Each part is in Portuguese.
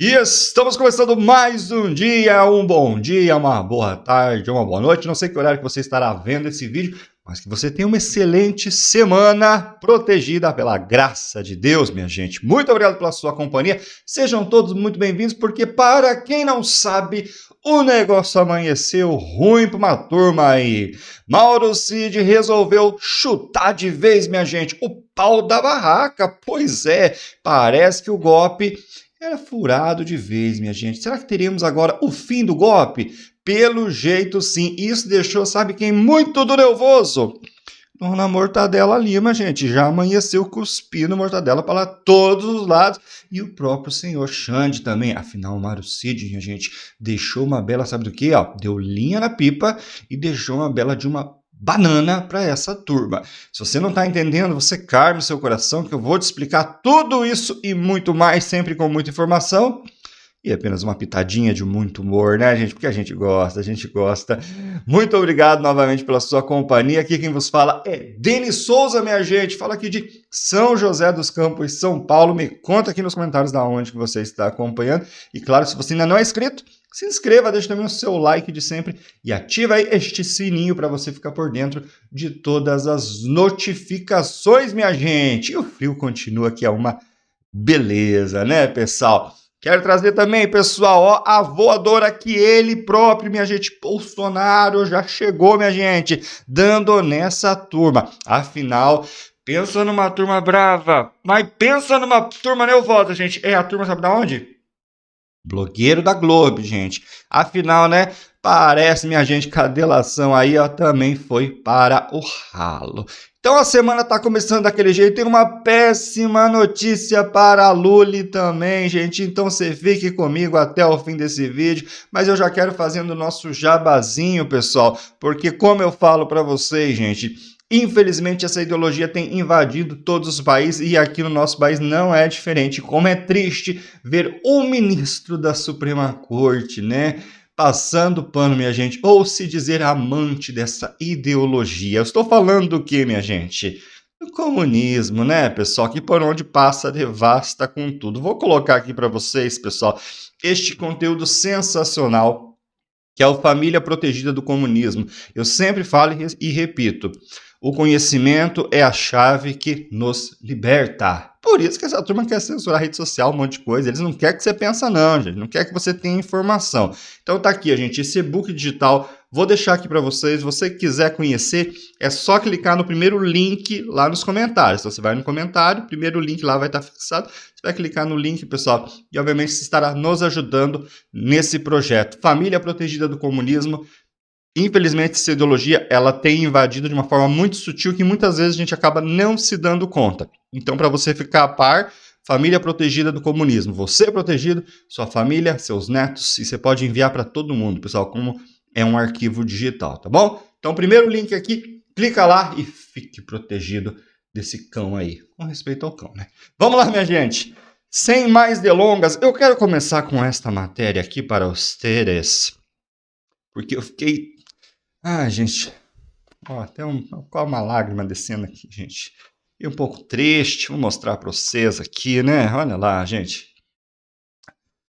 E estamos começando mais um dia, um bom dia, uma boa tarde, uma boa noite. Não sei que horário que você estará vendo esse vídeo, mas que você tenha uma excelente semana protegida pela graça de Deus, minha gente. Muito obrigado pela sua companhia. Sejam todos muito bem-vindos, porque para quem não sabe, o negócio amanheceu ruim para uma turma aí. Mauro Cid resolveu chutar de vez, minha gente, o pau da barraca. Pois é, parece que o golpe era furado de vez, minha gente. Será que teremos agora o fim do golpe? Pelo jeito, sim. Isso deixou, sabe quem? Muito do nervoso. Dona Mortadela Lima, gente. Já amanheceu cuspindo Mortadela para todos os lados. E o próprio senhor Xande também. Afinal, o Mário Cid, minha gente, deixou uma bela, sabe do que? Deu linha na pipa e deixou uma bela de uma banana para essa turma. Se você não está entendendo, você calme seu coração que eu vou te explicar tudo isso e muito mais, sempre com muita informação e apenas uma pitadinha de muito humor, né, gente? Porque a gente gosta, a gente gosta. Muito obrigado novamente pela sua companhia. Aqui quem vos fala é Denis Souza, minha gente. Fala aqui de São José dos Campos, São Paulo. Me conta aqui nos comentários da onde que você está acompanhando. E claro, se você ainda não é inscrito, se inscreva, deixa também o seu like de sempre e ativa aí este sininho para você ficar por dentro de todas as notificações, minha gente. E o frio continua, que é uma beleza, né, pessoal? Quero trazer também, pessoal, a voadora que ele próprio, minha gente, Bolsonaro já chegou, minha gente, dando nessa turma. Afinal, pensa numa turma brava, mas pensa numa turma nervosa, gente. É a turma, sabe da onde? Blogueiro da Globo, gente. Afinal, né, parece, minha gente, que a delação aí também foi para o ralo. Então a semana tá começando daquele jeito. Tem uma péssima notícia para a Lully também, gente. Então você fique comigo até o fim desse vídeo. Mas eu já quero fazendo o nosso jabazinho, pessoal. Porque como eu falo para vocês, gente, infelizmente essa ideologia tem invadido todos os países e aqui no nosso país não é diferente. Como é triste ver um ministro da Suprema Corte, né, passando pano, minha gente, ou se dizer amante dessa ideologia. Eu estou falando do que, minha gente? Do comunismo, né, pessoal? Que por onde passa devasta com tudo. Vou colocar aqui para vocês, pessoal, este conteúdo sensacional que é o Família Protegida do Comunismo. Eu sempre falo e repito, o conhecimento é a chave que nos liberta. Por isso que essa turma quer censurar a rede social, um monte de coisa. Eles não querem que você pense não, gente. Não quer que você tenha informação. Então tá aqui, gente, esse e-book digital. Vou deixar aqui para vocês. Se você quiser conhecer, é só clicar no primeiro link lá nos comentários. Então você vai no comentário, o primeiro link lá vai estar fixado. Você vai clicar no link, pessoal, e obviamente você estará nos ajudando nesse projeto. Família Protegida do Comunismo. Infelizmente, essa ideologia ela tem invadido de uma forma muito sutil que muitas vezes a gente acaba não se dando conta. Então, para você ficar a par, Família Protegida do Comunismo. Você protegido, sua família, seus netos, e você pode enviar para todo mundo, pessoal, como é um arquivo digital, tá bom? Então, primeiro link aqui, clica lá e fique protegido desse cão aí. Com respeito ao cão, né? Vamos lá, minha gente. Sem mais delongas, eu quero começar com esta matéria aqui para vocês, porque eu fiquei... gente, até uma lágrima descendo aqui, gente. E um pouco triste, vou mostrar para vocês aqui, né? Olha lá, gente.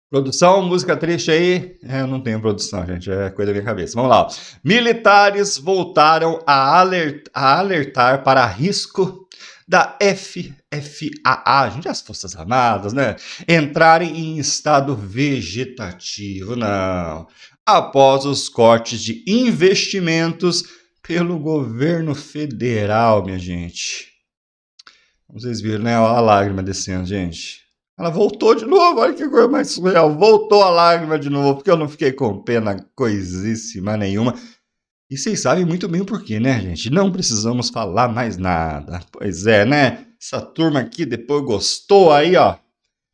Produção, música triste aí. Eu não tenho produção, gente, é coisa da minha cabeça. Vamos lá. Militares voltaram a alertar para risco da FFAA, gente, as Forças Armadas, né? Entrarem em estado vegetativo, não. Após os cortes de investimentos pelo governo federal, minha gente. Vocês viram, né? Olha a lágrima descendo, gente. Ela voltou de novo, olha que coisa mais surreal. Voltou a lágrima de novo, porque eu não fiquei com pena coisíssima nenhuma. E vocês sabem muito bem o porquê, né, gente? Não precisamos falar mais nada. Pois é, né? Essa turma aqui depois gostou aí,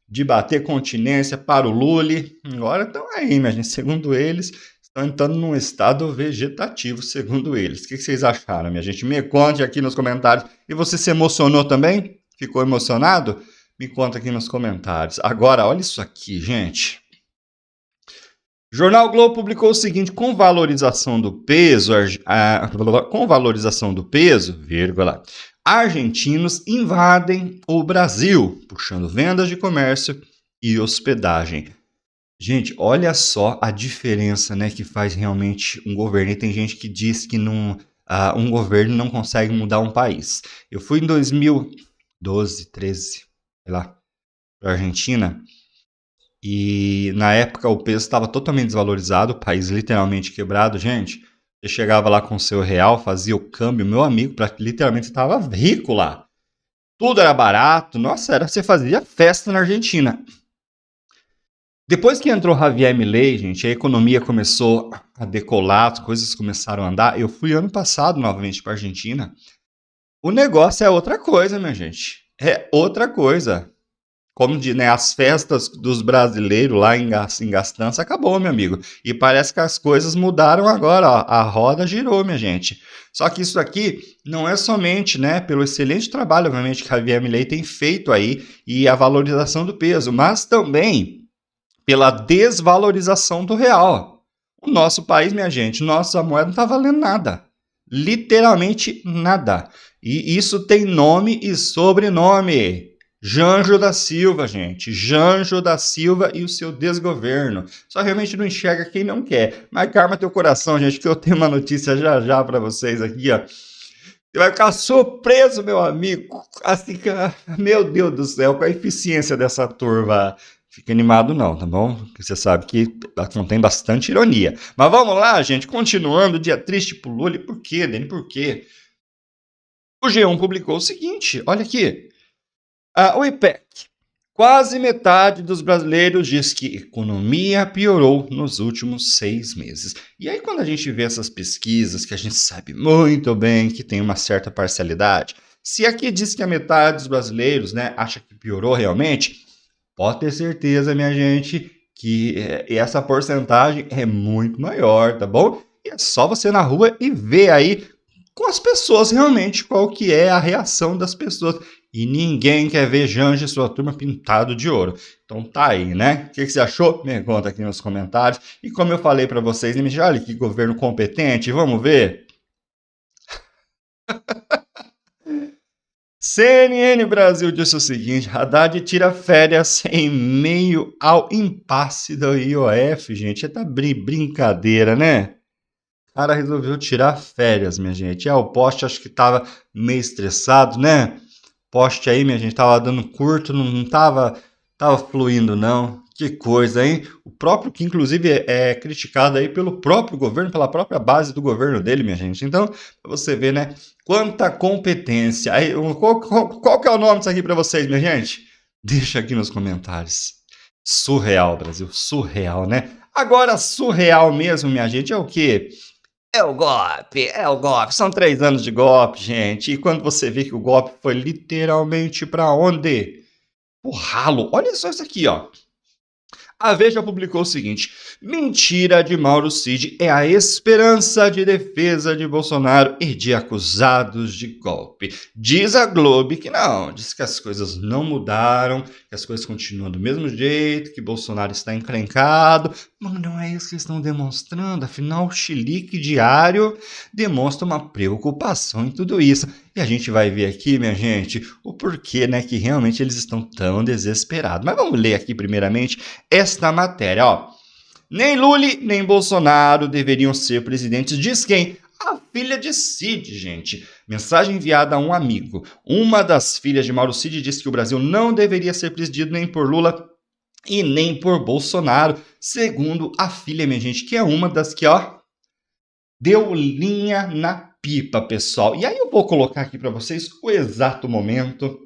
de bater continência para o Lully. Agora estão aí, minha gente. Segundo eles, estão entrando num estado vegetativo, segundo eles. O que vocês acharam, minha gente? Me conte aqui nos comentários. E você se emocionou também? Ficou emocionado? Me conta aqui nos comentários. Agora, olha isso aqui, gente. Jornal Globo publicou o seguinte: com valorização do peso, argentinos invadem o Brasil, puxando vendas de comércio e hospedagem. Gente, olha só a diferença, né, que faz realmente um governo. E tem gente que diz que um governo não consegue mudar um país. Eu fui em 2012, 13, sei lá, para Argentina. E na época o peso estava totalmente desvalorizado, o país literalmente quebrado, gente. Você chegava lá com o seu real, fazia o câmbio, meu amigo, literalmente estava rico lá. Tudo era barato, nossa, você fazia festa na Argentina. Depois que entrou Javier Milei, gente, a economia começou a decolar, as coisas começaram a andar. Eu fui ano passado novamente para a Argentina. O negócio é outra coisa, minha gente. É outra coisa. Como diz, né, as festas dos brasileiros lá em Gastança acabou, meu amigo. E parece que as coisas mudaram agora, ó. A roda girou, minha gente. Só que isso aqui não é somente, né, pelo excelente trabalho, obviamente, que Javier Milei tem feito aí e a valorização do peso, mas também pela desvalorização do real. O nosso país, minha gente, nossa moeda não está valendo nada. Literalmente nada. E isso tem nome e sobrenome. Janjo da Silva, gente. Janjo da Silva e o seu desgoverno. Só realmente não enxerga quem não quer. Mas calma teu coração, gente, que eu tenho uma notícia já já para vocês aqui, ó. Você vai ficar surpreso, meu amigo. Assim, meu Deus do céu, com a eficiência dessa turma. Fica animado não, tá bom? Porque você sabe que contém bastante ironia. Mas vamos lá, gente. Continuando, dia triste pro Lula. E por quê, Dani? Por quê? O G1 publicou o seguinte, olha aqui. O IPEC. Quase metade dos brasileiros diz que a economia piorou nos últimos 6 meses. E aí, quando a gente vê essas pesquisas, que a gente sabe muito bem que tem uma certa parcialidade, se aqui diz que a metade dos brasileiros, né, acha que piorou realmente, pode ter certeza, minha gente, que essa porcentagem é muito maior, tá bom? E é só você na rua e ver aí com as pessoas realmente qual que é a reação das pessoas. E ninguém quer ver Janja e sua turma pintado de ouro. Então tá aí, né? O que você achou? Me conta aqui nos comentários. E como eu falei para vocês, olha que governo competente, vamos ver? CNN Brasil disse o seguinte: Haddad tira férias em meio ao impasse da IOF, gente. Tá brincadeira, né? O cara resolveu tirar férias, minha gente. O poste acho que tava meio estressado, né? Poste aí, minha gente, tava dando curto, não tava fluindo, não. Que coisa, hein? O próprio, que inclusive é criticado aí pelo próprio governo, pela própria base do governo dele, minha gente. Então, pra você ver, né? Quanta competência. Aí, qual que é o nome disso aqui pra vocês, minha gente? Deixa aqui nos comentários. Surreal, Brasil. Surreal, né? Agora, surreal mesmo, minha gente, é o quê? É o golpe, é o golpe. São 3 anos de golpe, gente. E quando você vê que o golpe foi literalmente para onde? O ralo. Olha só isso aqui, ó. A Veja publicou o seguinte: mentira de Mauro Cid é a esperança de defesa de Bolsonaro e de acusados de golpe. Diz a Globo que não, diz que as coisas não mudaram, que as coisas continuam do mesmo jeito, que Bolsonaro está encrencado, mas não é isso que estão demonstrando. Afinal, o chilique diário demonstra uma preocupação em tudo isso. E a gente vai ver aqui, minha gente, o porquê, né, que realmente eles estão tão desesperados. Mas vamos ler aqui primeiramente esta matéria, ó. Nem Lula nem Bolsonaro deveriam ser presidentes, diz quem? A filha de Cid, gente. Mensagem enviada a um amigo. Uma das filhas de Mauro Cid disse que o Brasil não deveria ser presidido nem por Lula e nem por Bolsonaro, segundo a filha, minha gente, que é uma das que, ó, deu linha na pipa, pessoal. E aí eu vou colocar aqui para vocês o exato momento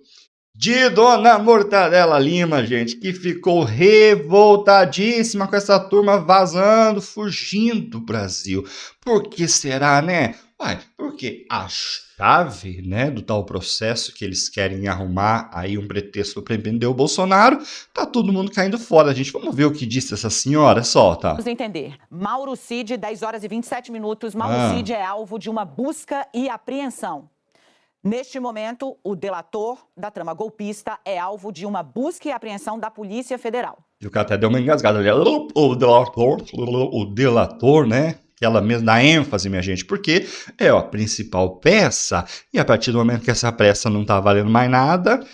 de Dona Mortadela Lima, gente, que ficou revoltadíssima com essa turma vazando, fugindo do Brasil. Por que será, né? Ué, porque a chave, né, do tal processo que eles querem arrumar aí um pretexto para prender o Bolsonaro, tá todo mundo caindo fora, gente. Vamos ver o que disse essa senhora, solta. Vamos entender. Mauro Cid, 10 horas e 27 minutos. Mauro Cid é alvo de uma busca e apreensão. Neste momento, o delator da trama golpista é alvo de uma busca e apreensão da Polícia Federal. E o cara até deu uma engasgada ali. O delator, né? Que ela mesmo dá ênfase, minha gente, porque é a principal peça. E a partir do momento que essa peça não tá valendo mais nada,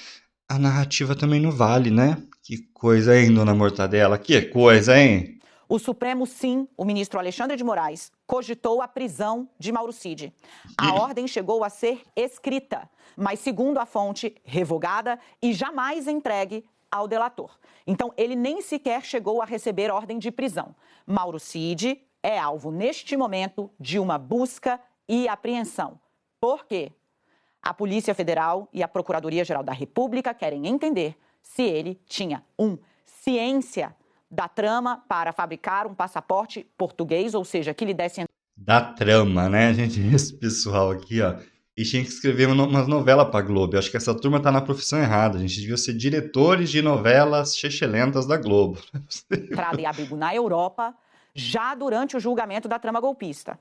a narrativa também não vale, né? Que coisa, hein, dona Mortadela? Que coisa, hein? O Supremo, sim, o ministro Alexandre de Moraes, cogitou a prisão de Mauro Cid. A ordem chegou a ser escrita, mas, segundo a fonte, revogada e jamais entregue ao delator. Então, ele nem sequer chegou a receber ordem de prisão. Mauro Cid é alvo, neste momento, de uma busca e apreensão. Por quê? A Polícia Federal e a Procuradoria-Geral da República querem entender se ele tinha, ciência da trama para fabricar um passaporte português, ou seja, que lhe desse... Da trama, né, gente? Esse pessoal aqui, ó. E tinha que escrever umas novelas pra Globo. Eu acho que essa turma tá na profissão errada. A gente devia ser diretores de novelas chechelentas da Globo. Entrada e abrigo na Europa, já durante o julgamento da trama golpista.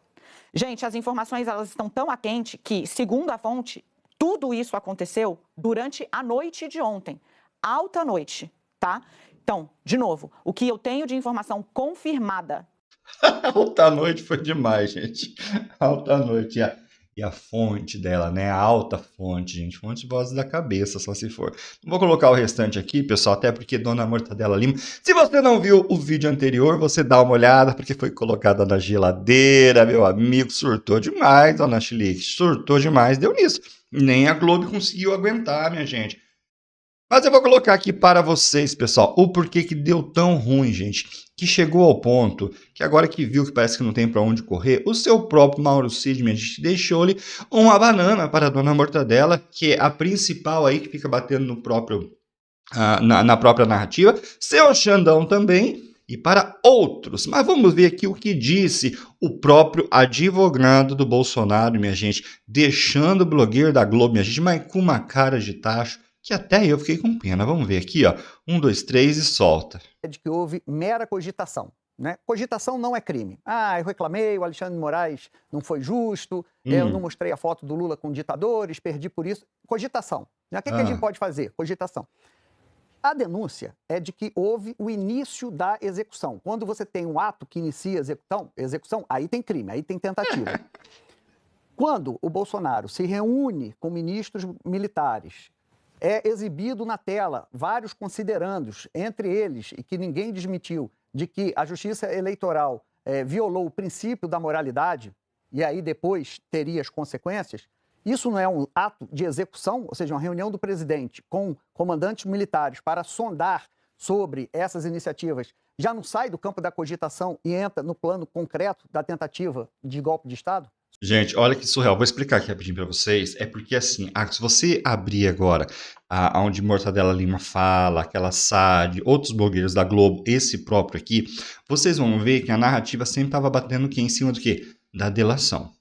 Gente, as informações elas estão tão a quente que, segundo a fonte, tudo isso aconteceu durante a noite de ontem. Alta noite, tá? Então, de novo, o que eu tenho de informação confirmada... Alta noite foi demais, gente. Alta noite. E a fonte dela, né? A alta fonte, gente. Fonte voz da cabeça, só se for. Não vou colocar o restante aqui, pessoal, até porque Dona Mortadela Lima... Se você não viu o vídeo anterior, você dá uma olhada, porque foi colocada na geladeira, meu amigo. Surtou demais, Dona Chilique. Surtou demais, deu nisso. Nem a Globo conseguiu aguentar, minha gente. Mas eu vou colocar aqui para vocês, pessoal, o porquê que deu tão ruim, gente, que chegou ao ponto que agora que viu que parece que não tem para onde correr, o seu próprio Mauro Cid, minha gente, deixou-lhe uma banana para a Dona Mortadela, que é a principal aí que fica batendo no próprio, na própria narrativa, seu Xandão também, e para outros. Mas vamos ver aqui o que disse o próprio advogado do Bolsonaro, minha gente, deixando o blogueiro da Globo, minha gente, mas com uma cara de tacho, que até eu fiquei com pena. Vamos ver aqui, ó. 1, 2, 3 e solta. É de que houve mera cogitação, né? Cogitação não é crime. Ah, eu reclamei, o Alexandre de Moraes não foi justo, eu não mostrei a foto do Lula com ditadores, perdi por isso. Cogitação. Né? O que a gente pode fazer? Cogitação. A denúncia é de que houve o início da execução. Quando você tem um ato que inicia a execução, aí tem crime, aí tem tentativa. Quando o Bolsonaro se reúne com ministros militares, é exibido na tela vários considerandos, entre eles, e que ninguém desmentiu, de que a Justiça Eleitoral violou o princípio da moralidade, e aí depois teria as consequências. Isso não é um ato de execução, ou seja, uma reunião do presidente com comandantes militares para sondar sobre essas iniciativas, já não sai do campo da cogitação e entra no plano concreto da tentativa de golpe de Estado? Gente, olha que surreal. Vou explicar aqui rapidinho para vocês. É porque, assim, se você abrir agora onde Mortadela Lima fala, aquela SAD, outros blogueiros da Globo, esse próprio aqui, vocês vão ver que a narrativa sempre estava batendo em cima do quê? Da delação.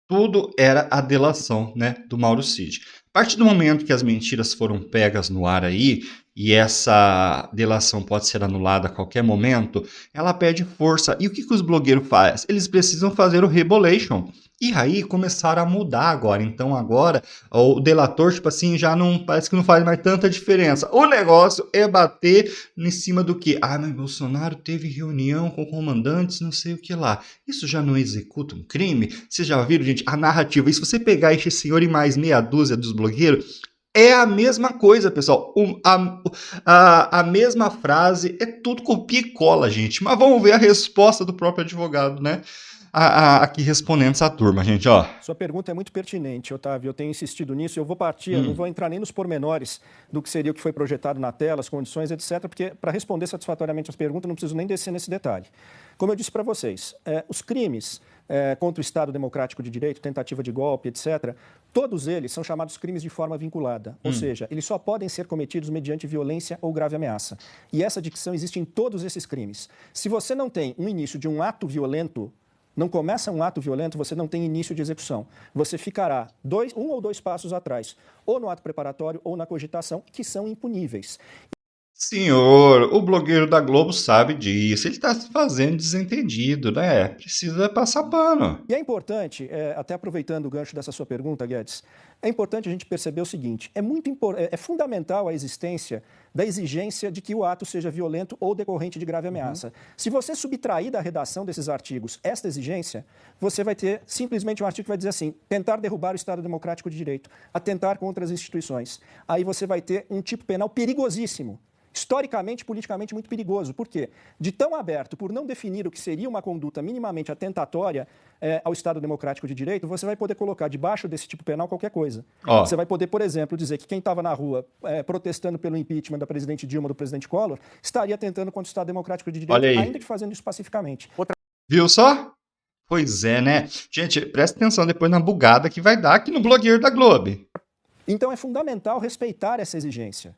Tudo era a delação, né, do Mauro Cid. A partir do momento que as mentiras foram pegas no ar aí, e essa delação pode ser anulada a qualquer momento, ela perde força. E o que os blogueiros fazem? Eles precisam fazer o rebolation. E aí começaram a mudar agora. Então agora o delator, tipo assim, já não parece que não faz mais tanta diferença. O negócio é bater em cima do que? Ah, mas Bolsonaro teve reunião com comandantes, não sei o que lá. Isso já não executa um crime? Vocês já viram, gente, a narrativa? E se você pegar este senhor e mais meia dúzia dos blogueiros, é a mesma coisa, pessoal. A mesma frase, é tudo copia e cola, gente. Mas vamos ver a resposta do próprio advogado, né? Aqui respondendo essa turma, gente, ó. Sua pergunta é muito pertinente, Otávio. Eu tenho insistido nisso. Eu vou partir, eu não vou entrar nem nos pormenores do que seria o que foi projetado na tela, as condições, etc., porque para responder satisfatoriamente as perguntas, não preciso nem descer nesse detalhe. Como eu disse para vocês, os crimes contra o Estado Democrático de Direito, tentativa de golpe, etc., todos eles são chamados crimes de forma vinculada. Ou seja, eles só podem ser cometidos mediante violência ou grave ameaça. E essa dicção existe em todos esses crimes. Se você não tem um início de um ato violento, não começa um ato violento, você não tem início de execução. Você ficará um ou dois passos atrás, ou no ato preparatório ou na cogitação, que são impuníveis. Senhor, o blogueiro da Globo sabe disso. Ele está se fazendo desentendido, né? Precisa passar pano. E é importante, até aproveitando o gancho dessa sua pergunta, Guedes, é importante a gente perceber o seguinte, é fundamental a existência da exigência de que o ato seja violento ou decorrente de grave ameaça. Se você subtrair da redação desses artigos esta exigência, você vai ter simplesmente um artigo que vai dizer assim, tentar derrubar o Estado Democrático de Direito, atentar contra as instituições. Aí você vai ter um tipo penal perigosíssimo. historicamente, politicamente muito perigoso. Por quê? De tão aberto, por não definir o que seria uma conduta minimamente atentatória ao Estado Democrático de Direito, você vai poder colocar debaixo desse tipo penal qualquer coisa. Você vai poder, por exemplo, dizer que quem estava na rua protestando pelo impeachment da presidente Dilma, do presidente Collor, estaria tentando contra o Estado Democrático de Direito, ainda que fazendo isso pacificamente. Viu só? Pois é, né? Gente, presta atenção depois na bugada que vai dar aqui no blogueiro da Globo. Então é fundamental respeitar essa exigência.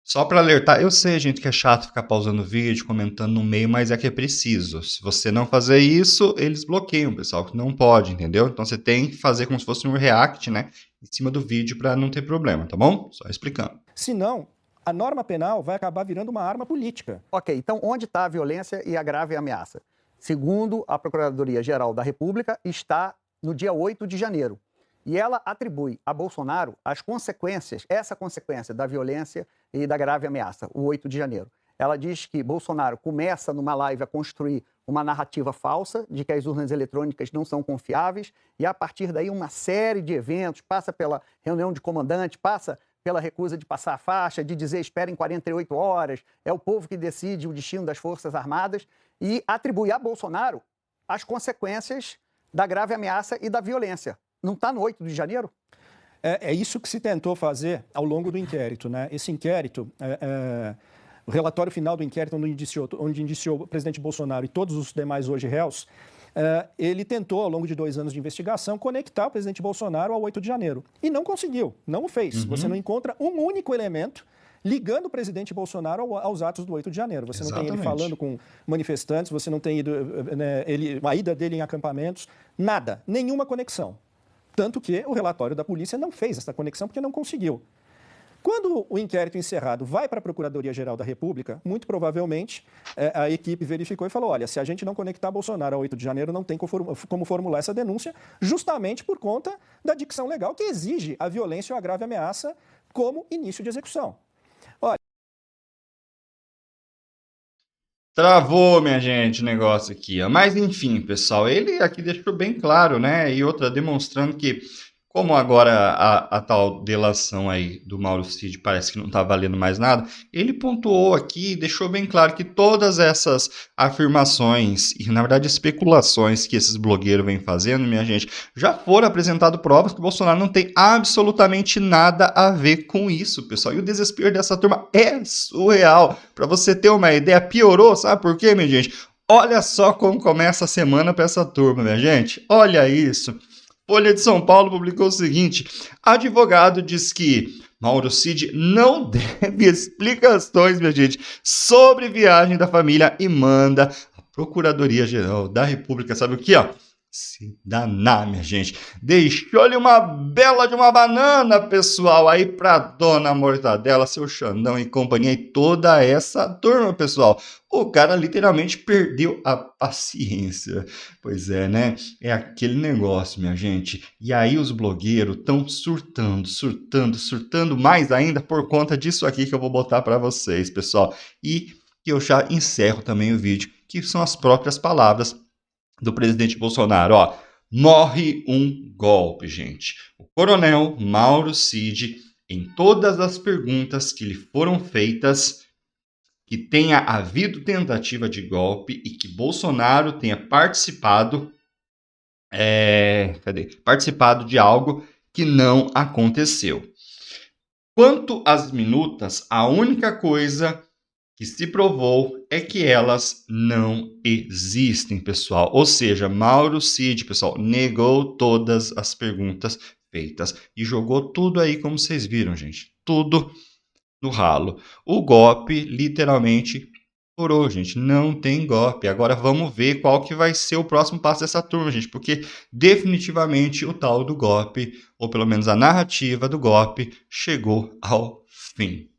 Só para alertar, eu sei, gente, que é chato ficar pausando o vídeo, comentando no meio, mas é que é preciso. Se você não fazer isso, eles bloqueiam, pessoal, que não pode, entendeu? Então você tem que fazer como se fosse um react, né, em cima do vídeo para não ter problema, tá bom? Só explicando. Senão, a norma penal vai acabar virando uma arma política. Ok, então onde está a violência e a grave ameaça? Segundo a Procuradoria-Geral da República, está no dia 8 de janeiro. E ela atribui a Bolsonaro as consequências, essa consequência da violência e da grave ameaça, o 8 de janeiro. Ela diz que Bolsonaro começa numa live a construir uma narrativa falsa de que as urnas eletrônicas não são confiáveis e a partir daí uma série de eventos, passa pela reunião de comandante, passa pela recusa de passar a faixa, de dizer esperem 48 horas, é o povo que decide o destino das Forças Armadas e atribui a Bolsonaro as consequências da grave ameaça e da violência. Não está no 8 de janeiro? É isso que se tentou fazer ao longo do inquérito, né? Esse inquérito, o relatório final do inquérito, onde indiciou o presidente Bolsonaro e todos os demais hoje réus, ele tentou, ao longo de 2 anos de investigação, conectar o presidente Bolsonaro ao 8 de janeiro. E não conseguiu, não o fez. Você não encontra um único elemento ligando o presidente Bolsonaro aos atos do 8 de janeiro. Você não tem ele falando com manifestantes, você não tem a ida dele em acampamentos, nada, nenhuma conexão. Tanto que o relatório da polícia não fez essa conexão porque não conseguiu. Quando o inquérito encerrado vai para a Procuradoria-Geral da República, muito provavelmente a equipe verificou e falou, olha, se a gente não conectar Bolsonaro ao 8 de janeiro, não tem como formular essa denúncia, justamente por conta da dicção legal que exige a violência ou a grave ameaça como início de execução. Olha, Travou, minha gente, o negócio aqui, ó. Mas enfim, pessoal, ele aqui deixou bem claro, né? E outra, demonstrando que, como agora a tal delação aí do Mauro Cid parece que não tá valendo mais nada, ele pontuou aqui e deixou bem claro que todas essas afirmações e, na verdade, especulações que esses blogueiros vêm fazendo, minha gente, já foram apresentadas provas que o Bolsonaro não tem absolutamente nada a ver com isso, pessoal. E o desespero dessa turma é surreal. Para você ter uma ideia, piorou, sabe por quê, minha gente? Olha só como começa a semana para essa turma, minha gente. Olha isso. Folha de São Paulo publicou o seguinte: advogado diz que Mauro Cid não deve explicações, minha gente, sobre viagem da família e manda a Procuradoria-Geral da República, sabe o que, ó? Se danar, minha gente. Deixou-lhe uma bela de uma banana, pessoal, aí pra Dona Mortadela, seu Xandão e companhia e toda essa turma, pessoal. O cara literalmente perdeu a paciência. Pois é, né? É aquele negócio, minha gente. E aí os blogueiros estão surtando mais ainda por conta disso aqui que eu vou botar pra vocês, pessoal. E eu já encerro também o vídeo, que são as próprias palavras do presidente Bolsonaro, ó, morre um golpe, gente. O coronel Mauro Cid, em todas as perguntas que lhe foram feitas, que tenha havido tentativa de golpe e que Bolsonaro tenha participado de algo que não aconteceu. Quanto às minutas, a única coisa que se provou é que elas não existem, pessoal. Ou seja, Mauro Cid, pessoal, negou todas as perguntas feitas e jogou tudo aí, como vocês viram, gente. Tudo no ralo. O golpe, literalmente, furou, gente. Não tem golpe. Agora vamos ver qual que vai ser o próximo passo dessa turma, gente. Porque definitivamente o tal do golpe, ou pelo menos a narrativa do golpe, chegou ao fim.